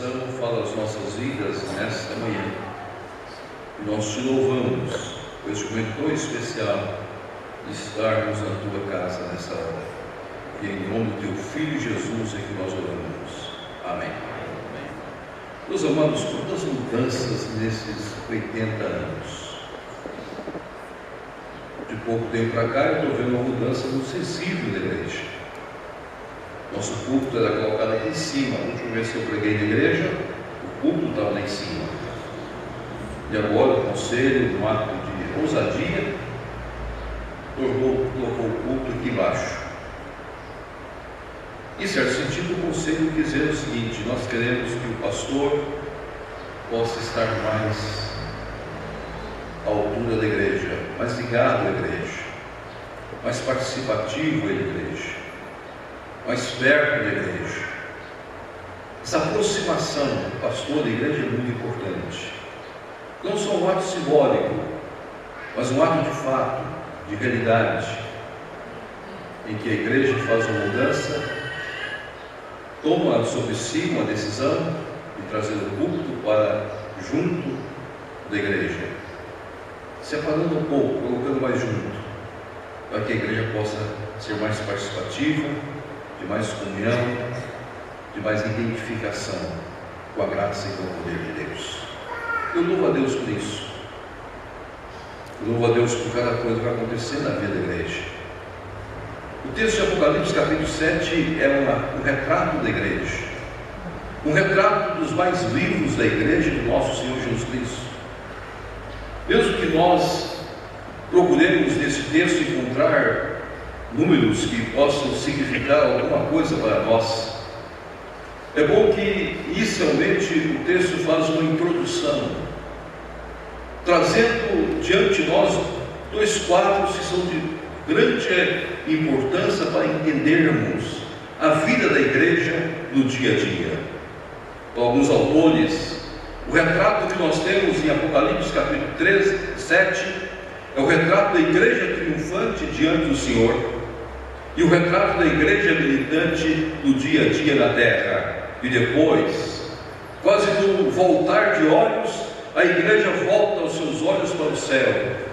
coração, fala as nossas vidas nesta manhã. E nós te louvamos por este momento tão especial de estarmos na tua casa nesta hora. E em nome do teu Filho Jesus é que nós oramos. Amém. Meus amados, quantas mudanças nesses 80 anos. De pouco tempo para cá eu estou vendo uma mudança muito sensível da igreja. Nosso púlpito era colocado aqui em cima. A última vez que eu preguei na igreja, o púlpito estava lá em cima. E agora o conselho, no ato de ousadia, colocou o púlpito aqui embaixo. Em certo sentido, o conselho quer dizer o seguinte: nós queremos que o pastor possa estar mais à altura da igreja, mais ligado à igreja, mais participativo à igreja, mais perto da igreja. Essa aproximação do pastor da igreja é muito importante. Não só um ato simbólico, mas um ato de fato, de realidade, em que a igreja faz uma mudança, toma sobre si uma decisão de trazer o púlpito para junto da igreja, separando um pouco, colocando mais junto, para que a igreja possa ser mais participativa, de mais comunhão, de mais identificação com a graça e com o poder de Deus. Eu louvo a Deus por isso. Eu louvo a Deus por cada coisa que vai acontecer na vida da igreja. O texto de Apocalipse, capítulo 7, é um retrato da igreja, um retrato dos mais vivos da igreja do nosso Senhor Jesus Cristo. Mesmo que nós procuremos nesse texto encontrar números que possam significar alguma coisa para nós, é bom que inicialmente o texto faz uma introdução, trazendo diante de nós dois quadros que são de grande importância para entendermos a vida da igreja no dia a dia. Para alguns autores, o retrato que nós temos em Apocalipse capítulo 7 é o retrato da igreja triunfante diante do Senhor e o retrato da igreja militante no dia a dia na terra. E depois, quase no voltar de olhos, a igreja volta os seus olhos para o céu,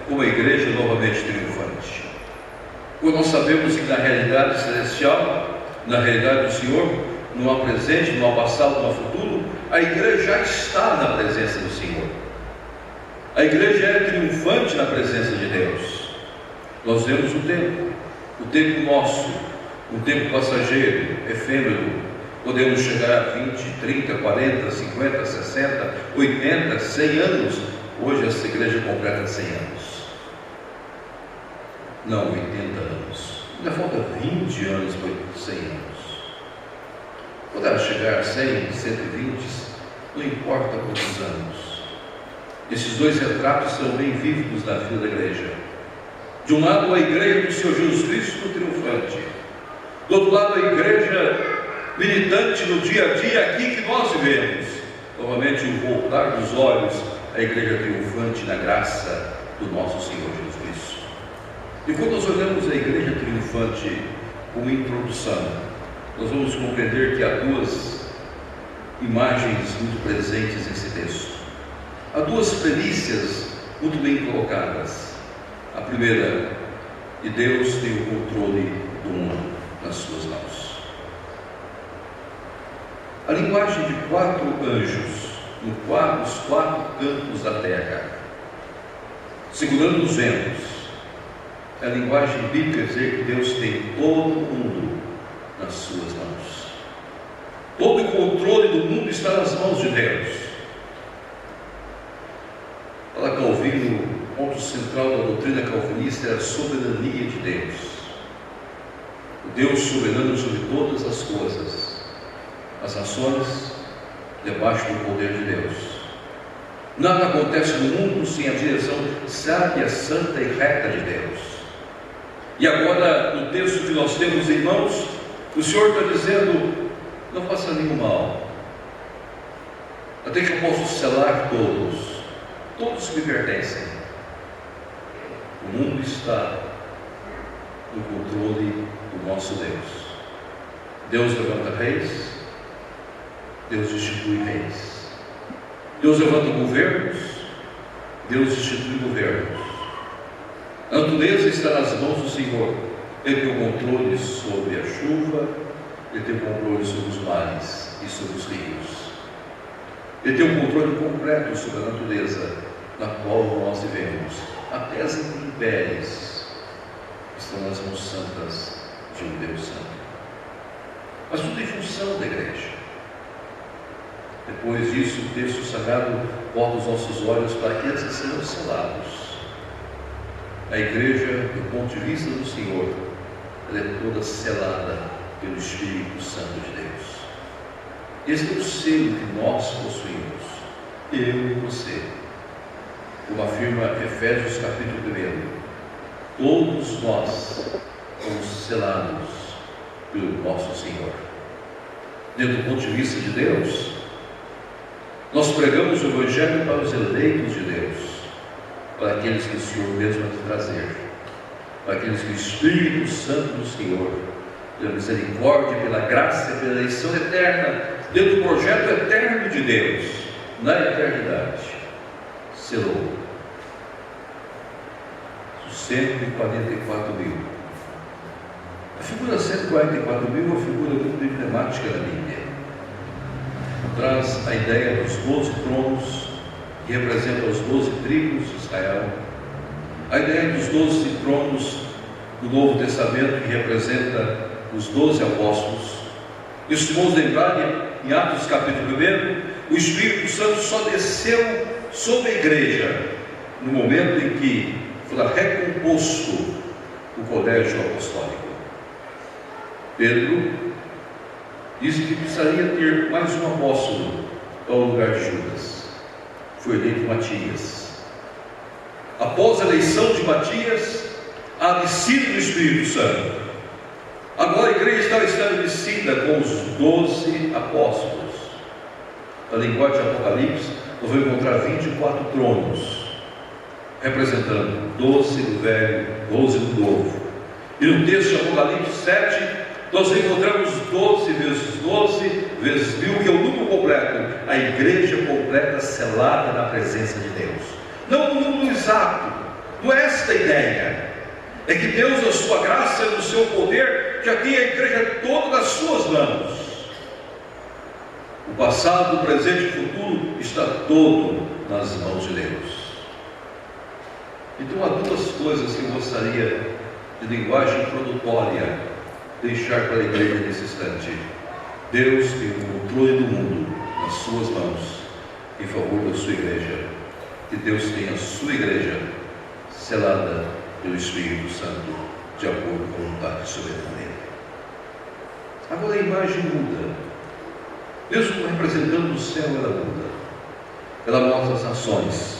como a igreja novamente triunfante. Quando nós sabemos que na realidade celestial, na realidade do Senhor, não há presente, não há passado, não há futuro, a igreja já está na presença do Senhor. A igreja é triunfante na presença de Deus. Nós vemos o tempo nosso, um tempo passageiro, efêmero. Podemos chegar a 20, 30, 40, 50, 60, 80, 100 anos. Hoje essa igreja completa 100 anos. Não, 80 anos. Ainda falta 20 anos para 100 anos. Quando ela chegar a 100, 120, não importa quantos anos. Esses dois retratos são bem vívidos na vida da igreja. De um lado, a igreja do Senhor Jesus Cristo triunfante. Do outro lado, a igreja militante no dia a dia, aqui que nós vivemos. Novamente, o voltar dos olhos à igreja triunfante na graça do nosso Senhor Jesus Cristo. E quando nós olhamos a igreja triunfante como introdução, nós vamos compreender que há duas imagens muito presentes nesse texto. Há duas perícias muito bem colocadas. A primeira, que Deus tem o controle do mundo nas suas mãos. A linguagem de 4 anjos nos 4 cantos da terra, segurando os ventos, a linguagem bíblica dizer que Deus tem todo o mundo nas suas mãos. Todo o controle do mundo está nas mãos de Deus. Fala Calvino, o ponto central da doutrina calvinista é a soberania de Deus. O Deus soberano sobre todas as coisas. As nações debaixo do poder de Deus. Nada acontece no mundo sem a direção sábia, santa e reta de Deus. E agora, no texto que nós temos em mãos, o Senhor está dizendo: não faça nenhum mal, até que eu possa selar todos que me pertencem. O mundo está no controle do nosso Deus. Deus levanta reis, Deus institui reis. Deus levanta governos, Deus institui governos. A natureza está nas mãos do Senhor. Ele tem o controle sobre a chuva, Ele tem o controle sobre os mares e sobre os rios. Ele tem um controle completo sobre a natureza na qual nós vivemos. Até as intempéries estão nas mãos santas de um Deus santo. Mas tudo em função da igreja. Depois disso, o texto sagrado volta os nossos olhos para aqueles que serão selados. A igreja, do ponto de vista do Senhor, ela é toda selada pelo Espírito Santo de Deus. Este é o selo que nós possuímos, eu e você. Como afirma Efésios capítulo 1, todos nós somos selados pelo nosso Senhor. Dentro do ponto de vista de Deus, nós pregamos o Evangelho para os eleitos de Deus, para aqueles que o Senhor mesmo há de trazer, para aqueles que o Espírito Santo do Senhor, pela misericórdia, pela graça, pela eleição eterna, dentro do projeto eterno de Deus, na eternidade, selou 144 mil. A figura 144 mil é uma figura muito emblemática da Bíblia. Traz a ideia dos 12 tronos, que representam as 12 tribos de Israel, a ideia dos 12 tronos do Novo Testamento, que representa os 12 apóstolos. E os irmãos lembrarem, em Atos capítulo 1, o Espírito Santo só desceu sobre a igreja no momento em que foi recomposto o colégio apostólico. Pedro disse que precisaria ter mais um apóstolo ao lugar de Judas. Foi eleito Matias. Após a eleição de Matias, a descida do Espírito Santo. Agora a igreja estava estabelecida com os 12 apóstolos. Na linguagem de Apocalipse, nós vamos encontrar 24 tronos, representando 12 do velho, 12 do novo. E no texto de Apocalipse 7, nós encontramos 12 vezes 12 vezes 1000, que é o número completo, a igreja completa, selada na presença de Deus. Não no número exato, não é esta a ideia. É que Deus, na sua graça e no seu poder, já tem a igreja toda nas suas mãos. O passado, o presente e o futuro está todo nas mãos de Deus. Então há duas coisas que eu gostaria, de linguagem introdutória, deixar para a igreja nesse instante. Deus tem o controle do mundo nas suas mãos, em favor da sua igreja. Que Deus tem a sua igreja selada pelo Espírito Santo, de acordo com a vontade soberana dele. Agora a imagem muda. Mesmo representando o céu, ela muda. Ela mostra as nações,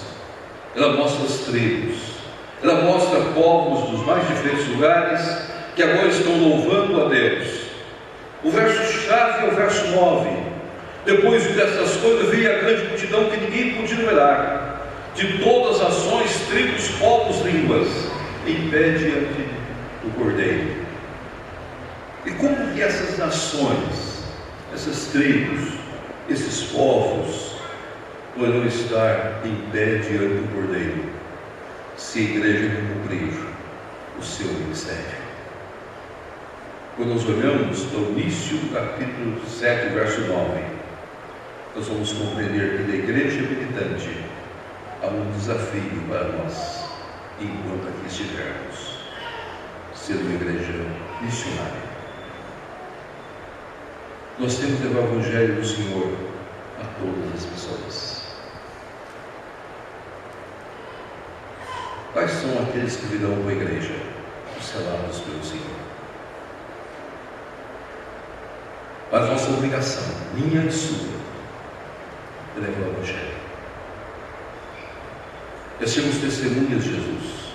ela mostra as tribos, ela mostra povos dos mais diferentes lugares que agora estão louvando a Deus. O verso-chave é o verso 9. Depois dessas coisas veio a grande multidão que ninguém podia numerar, de todas as nações, tribos, povos, línguas, em pé diante do Cordeiro. E como que essas nações, essas tribos, esses povos poderão estar em pé diante do Cordeiro, se a igreja não cumprir o seu ministério? Quando nós olhamos para o início do capítulo 7, verso 9, nós vamos compreender que da igreja militante há um desafio para nós, enquanto aqui estivermos, ser uma igreja missionária. Nós temos que levar o Evangelho do Senhor a todas as pessoas. Quais são aqueles que virão para a igreja, os selados pelo Senhor? Mas nossa obrigação, minha e sua, é levar o Evangelho. É sermos testemunhas de Jesus.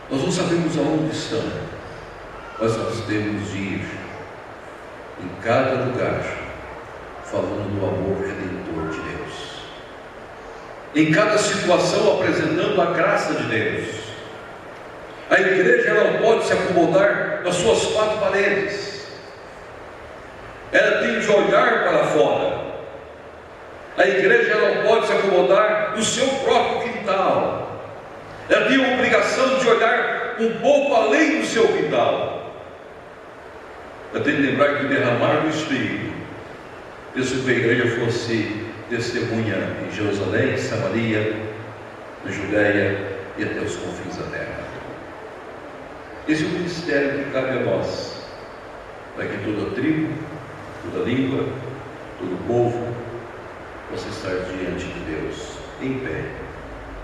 Nós não sabemos aonde estão, mas nós temos de ir em cada lugar, falando do amor redentor de Deus. Em cada situação, apresentando a graça de Deus. A igreja não pode se acomodar nas suas quatro paredes. Ela tem de de olhar para fora. A igreja não pode se acomodar no seu próprio quintal. Ela tem a obrigação de olhar um pouco além do seu quintal. Eu tenho que lembrar que o derramar do Espírito fez com que a igreja fosse testemunha em Jerusalém, Samaria, na Judéia e até os confins da terra. Esse é o ministério que cabe a nós, para que toda tribo, toda língua, todo povo possa estar diante de Deus, em pé,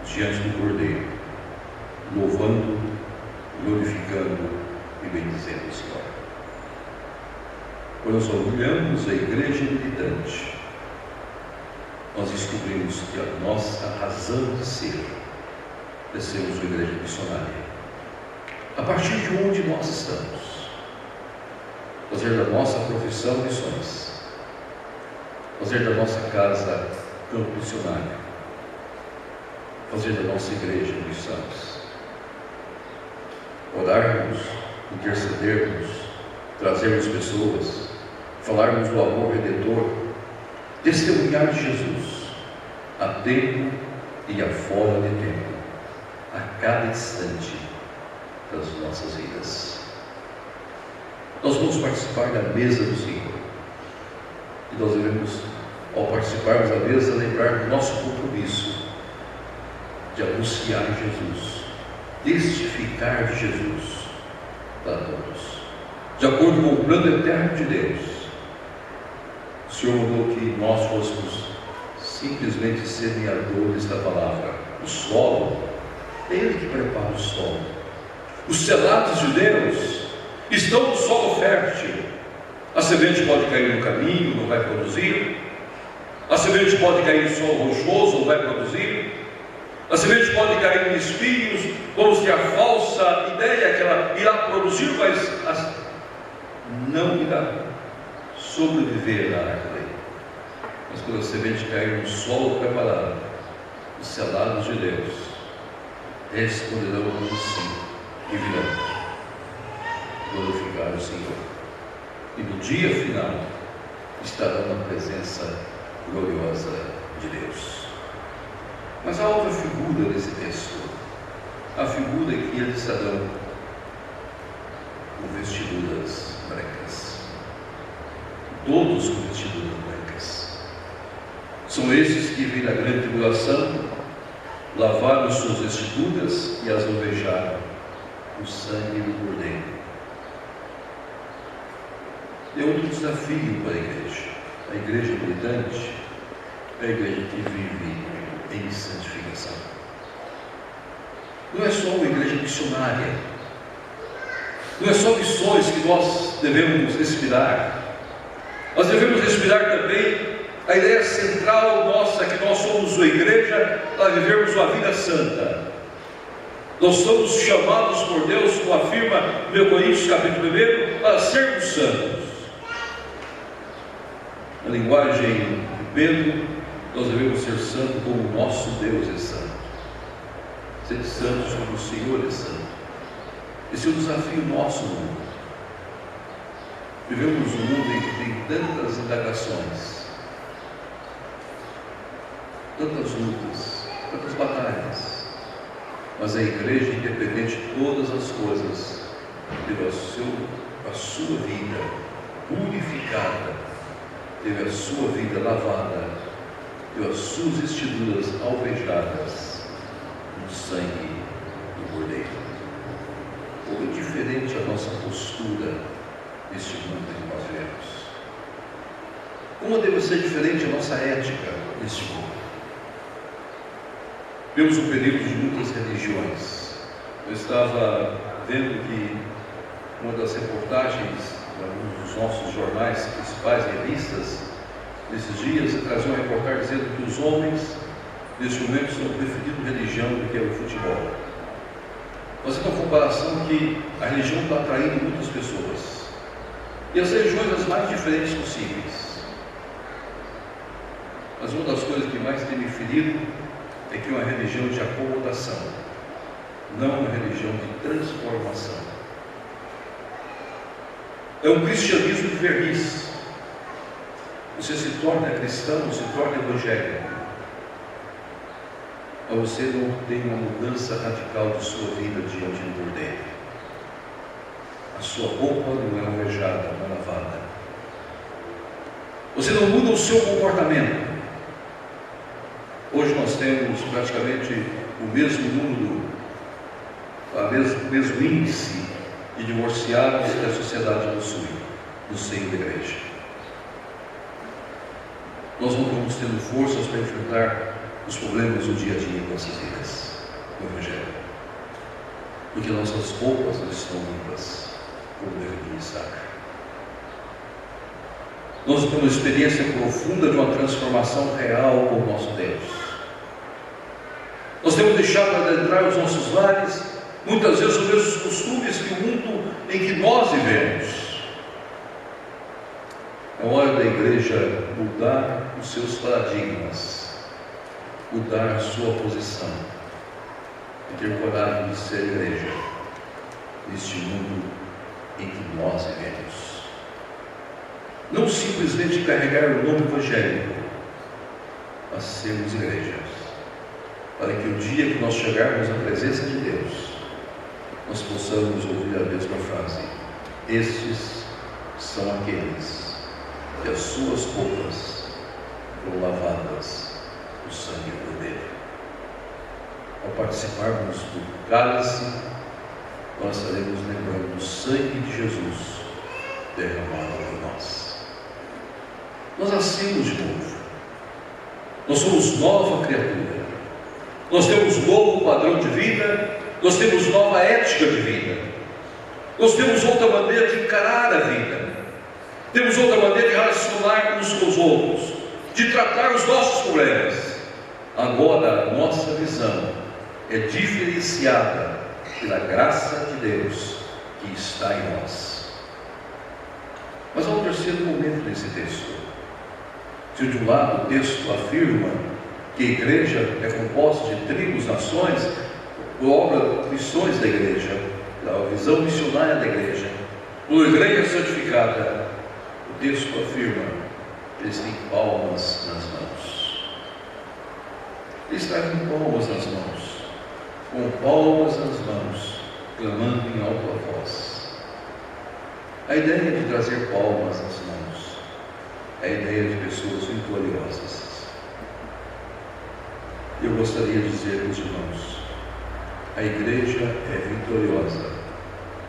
diante do Cordeiro, louvando, glorificando e bendizendo o Senhor. Quando nós olhamos a igreja militante, nós descobrimos que a nossa razão de ser é sermos uma igreja missionária. A partir de onde nós estamos, fazer da nossa profissão missões, fazer da nossa casa campo missionário, fazer da nossa igreja missões, orarmos, intercedermos, trazermos pessoas, falarmos do amor redentor, testemunhar de Jesus a tempo e a fora de tempo, a cada instante das nossas vidas. Nós vamos participar da mesa do Senhor, e nós devemos, ao participarmos da mesa, lembrar do nosso compromisso de anunciar Jesus, testificar de Jesus para todos, de acordo com o plano eterno de Deus. O Senhor mandou que nós fôssemos simplesmente semeadores da palavra. O solo, é Ele que prepara o solo. Os selados de Deus estão no solo fértil. A semente pode cair no caminho, não vai produzir. A semente pode cair no solo rochoso, não vai produzir. A semente pode cair em espinhos, vamos ter a falsa ideia que ela irá produzir, mas não irá sobreviver na árvore. Mas quando a semente cair no solo preparado, os selados de Deus responderão com sim e virão glorificar o Senhor. E no dia final estarão na presença gloriosa de Deus. Mas há outra figura nesse texto, a figura que eles estarão com vestiduras brancas, todos com vestiduras brancas. São esses que vêm da grande tribulação, lavaram suas vestiduras e as alvejaram o sangue do Cordeiro. É outro desafio para a igreja militante, é a igreja que vive em santificação. Não é só uma igreja missionária, não é só missões que nós devemos respirar, nós devemos respirar também a ideia central nossa, que nós somos uma igreja para vivermos uma vida santa. Nós somos chamados por Deus, como afirma 1 Coríntios capítulo 1, para sermos santos. Na linguagem de Pedro, nós devemos ser santos como o nosso Deus é santo. Ser santos como o Senhor é santo. Esse é o desafio nosso no mundo. Vivemos um mundo em que tem tantas indagações, tantas lutas, tantas batalhas, mas a igreja, independente de todas as coisas, teve a sua vida purificada, teve a sua vida lavada, teve as suas vestiduras alvejadas no sangue do Cordeiro. Como é diferente a nossa postura neste mundo que nós vivemos. Como deve ser diferente a nossa ética neste mundo? Vemos um período de muitas religiões. Eu estava vendo que uma das reportagens de alguns dos nossos jornais principais, revistas, nesses dias, trazia uma reportagem dizendo que os homens, neste momento, estão preferindo religião do que o futebol. Fazendo uma comparação que a religião está atraindo muitas pessoas. E as religiões as mais diferentes possíveis. Mas uma das coisas que mais tem me ferido é que é uma religião de acomodação, não uma religião de transformação. É um cristianismo de verniz. Você se torna cristão, se torna evangélico, mas você não tem uma mudança radical de sua vida diante do Cordeiro. A sua roupa não é alvejada, não é lavada. Você não muda o seu comportamento. Hoje nós temos praticamente o mesmo número, o mesmo índice de divorciados que a sociedade possui no seio da igreja. Nós não estamos tendo forças para enfrentar os problemas do dia a dia em nossas vidas, no Evangelho, porque nossas roupas não estão limpas como deveriam estar. Nós temos uma experiência profunda de uma transformação real com o nosso Deus. Nós temos deixado adentrar os nossos lares muitas vezes os mesmos costumes que o mundo em que nós vivemos. É hora da igreja mudar os seus paradigmas, mudar a sua posição e ter coragem de ser igreja neste mundo em que nós vivemos. Não simplesmente carregar o nome evangélico, mas sermos igrejas, para que o dia que nós chegarmos à presença de Deus, nós possamos ouvir a mesma frase: estes são aqueles que as suas roupas foram lavadas no sangue do Cordeiro. Ao participarmos do cálice, nós estaremos lembrando do sangue de Jesus derramado por nós. Nós nascemos de novo. Nós somos nova criatura. Nós temos novo padrão de vida. Nós temos nova ética de vida. Nós temos outra maneira de encarar a vida. Temos outra maneira de relacionar uns com os outros, de tratar os nossos problemas. Agora a nossa visão é diferenciada pela graça de Deus que está em nós. Mas há um terceiro momento nesse texto. Se de um lado o texto afirma que a igreja é composta de tribos, nações, por obra missões da igreja, da visão missionária da igreja, por igreja santificada, o texto afirma que eles têm palmas nas mãos. Eles estão com palmas nas mãos, com palmas nas mãos, clamando em alta voz. A ideia de trazer palmas nas mãos é a ideia de pessoas vitoriosas. Eu gostaria de dizer aos irmãos, a igreja é vitoriosa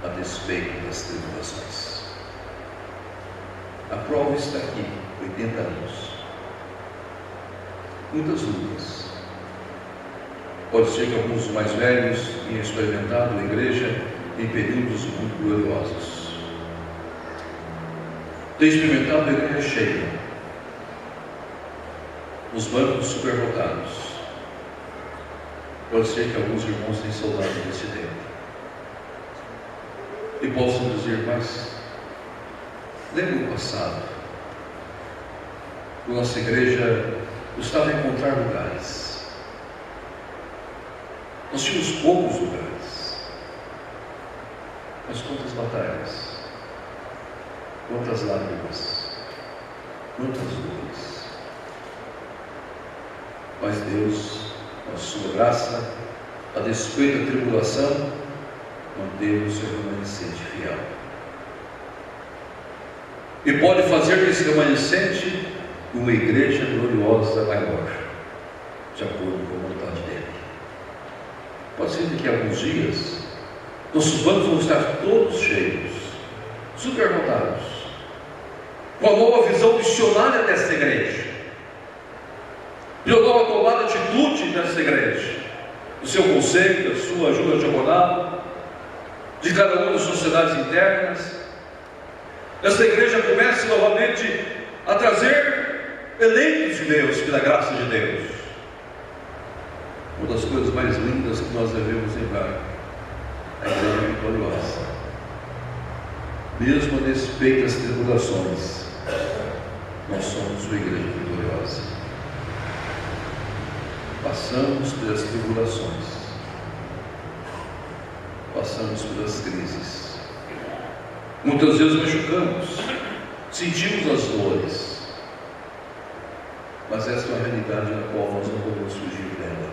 a despeito das tribulações. A prova está aqui, 80 anos. Muitas lutas. Pode ser que alguns mais velhos tenham experimentado a igreja em períodos muito gloriosos. Tem experimentado a igreja cheia, os bancos superlotados. Pode ser que alguns irmãos tenham saudade desse tempo e possam dizer: mas lembra o passado, quando nossa igreja gostava de encontrar lugares. Nós tínhamos poucos lugares, mas quantas batalhas, quantas lágrimas, quantas dores. Mas Deus, na sua graça, a despeito da tribulação, manteve o seu remanescente fiel. E pode fazer desse remanescente uma igreja gloriosa maior, de acordo com a vontade dele. Pode ser que daqui a alguns dias nossos bancos vão estar todos cheios, superlotados, com a nova visão missionária dessa igreja, pela nova tomada de atitude dessa igreja, do seu conselho, da sua ajuda diaconal, de cada uma das sociedades internas. Essa igreja começa novamente a trazer eleitos de Deus, pela graça de Deus. Uma das coisas mais lindas que nós devemos lembrar: a igreja vitoriosa, mesmo a despeito das tribulações, nós somos uma igreja vitoriosa. Passamos pelas tribulações, passamos pelas crises, muitas vezes machucamos, sentimos as dores, mas essa é uma realidade na qual nós não podemos fugir dela.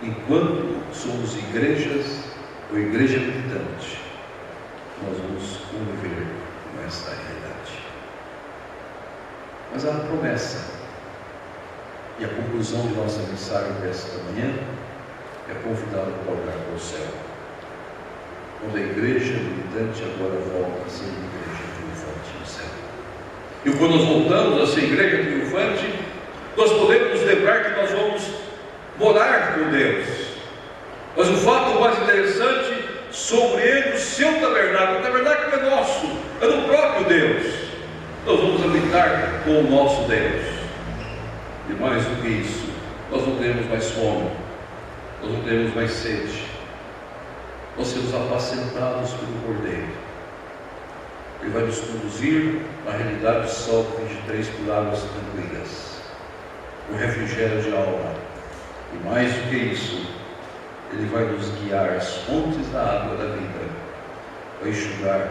Enquanto somos igrejas ou igreja militante, nós vamos conviver com essa realidade. Mas há uma promessa, e a conclusão de nossa mensagem desta manhã é convidá-lo para olhar para o céu, quando a igreja militante agora volta a ser uma igreja triunfante no céu. E quando nós voltamos a ser igreja triunfante, nós podemos nos lembrar que nós vamos morar com Deus. Mas o fato mais interessante sobre ele, o seu tabernáculo, o tabernáculo é nosso, é do próprio Deus. Nós vamos habitar com o nosso Deus. E mais do que isso, nós não teremos mais fome, nós não teremos mais sede, nós seremos apacentados pelo Cordeiro. Ele vai nos conduzir na realidade do Salmo 23 por águas tranquilas, o refrigério de alma. E mais do que isso, Ele vai nos guiar às fontes da água da vida, vai enxugar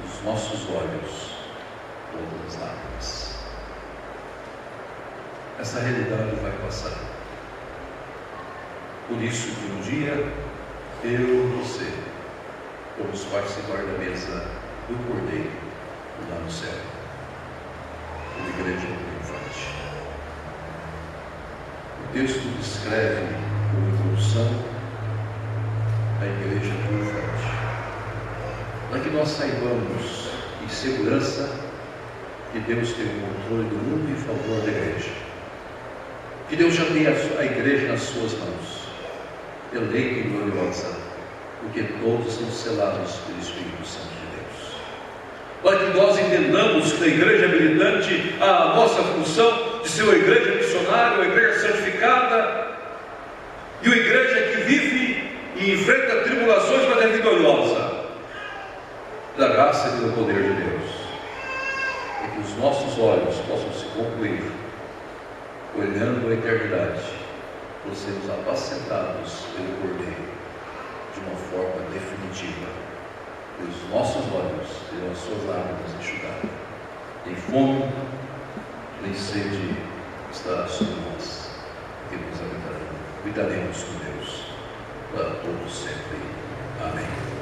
dos nossos olhos todas as lágrimas. Essa realidade vai passar. Por isso que um dia eu e você vamos participar da mesa do Cordeiro lá no céu, como igreja triunfante. O texto descreve como introdução a igreja triunfante, para que nós saibamos em segurança que Deus tem o controle do mundo em favor da igreja, que Deus já tem a igreja nas suas mãos, eleita e gloriosa, porque todos são selados pelo Espírito Santo de Deus. Para que nós entendamos que na igreja militante a nossa função de ser uma igreja missionária, uma igreja santificada e uma igreja que vive e enfrenta tribulações, mas é vitoriosa da graça e do poder de Deus. E que os nossos olhos possam se concluir olhando a eternidade, por sermos apacentados pelo Cordeiro de uma forma definitiva, e os nossos olhos terão as suas lágrimas enxugadas. Nem fome, nem sede estará sobre nós, porque nos habitaremos com Deus para todos sempre. Amém.